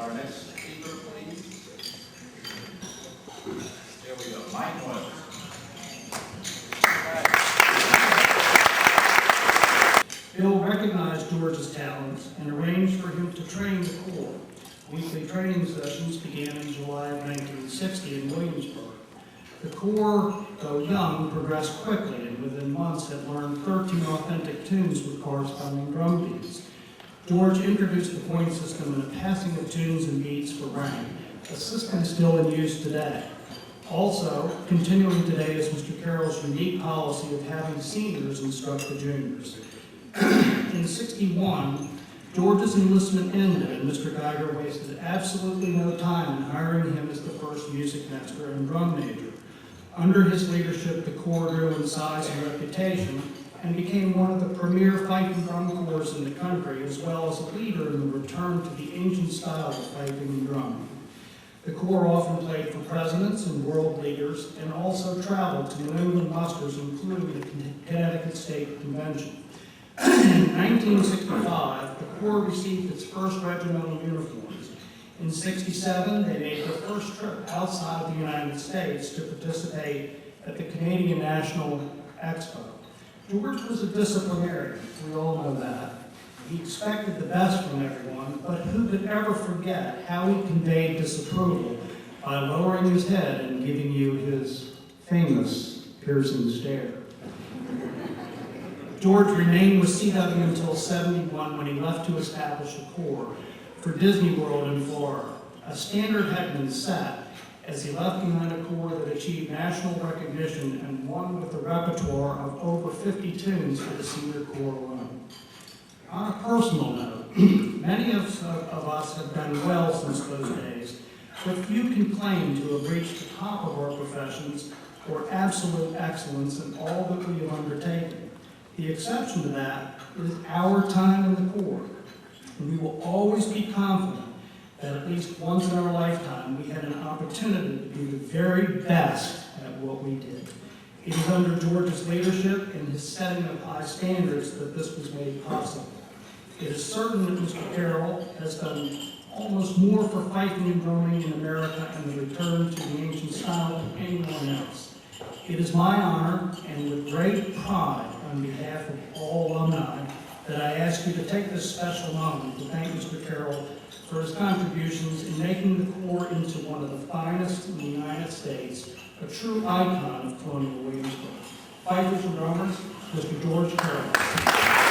our next speaker, please? There we go, Mike Moyle. Bill recognized George's talents and arranged for him to train the Corps. Weekly training sessions began in July of 1960 in Williamsburg. The Corps, though young, progressed quickly and within months had learned 13 authentic tunes with corresponding drum beats. George introduced the point system and the passing of tunes and beats for rank, a system still in use today. Also, continuing today is Mr. Carroll's unique policy of having seniors instruct the juniors. In '61, George's enlistment ended and Mr. Geiger wasted absolutely no time in hiring him as the first music master and drum major. Under his leadership, the Corps grew in size and reputation and became one of the premier fife and drum corps in the country, as well as a leader in the return to the ancient style of fifing and drumming. The Corps often played for presidents and world leaders and also traveled to New England musters, including the Connecticut State Convention. In 1965, the Corps received its first regimental uniforms. In '67, they made their first trip outside of the United States to participate at the Canadian National Expo. George was a disciplinarian, we all know that. He expected the best from everyone, but who could ever forget how he conveyed disapproval by lowering his head and giving you his famous piercing stare. George remained with CW until '71 when he left to establish a corps for Disney World in Florida. A standard had been set as he left behind a corps that achieved national recognition and won with a repertoire of over 50 tunes for the senior corps alone. On a personal note, many of us have done well since those days, but few can claim to have reached the top of our professions or absolute excellence in all that we have undertaken. The exception to that is our time in the Corps, and we will always be confident that at least once in our lifetime we had an opportunity to be the very best at what we did. It is under George's leadership and his setting of high standards that this was made possible. It is certain that Mr. Carroll has done almost more for fifing and drumming in America and the return to the ancient style than anyone else. It is my honor, and with great pride on behalf of all alumni, that I ask you to take this special moment to thank Mr. Carroll for his contributions in making the Corps into one of the finest in the United States, a true icon of Colonial Williamsburg. Fifers and drummers, Mr. George Carroll.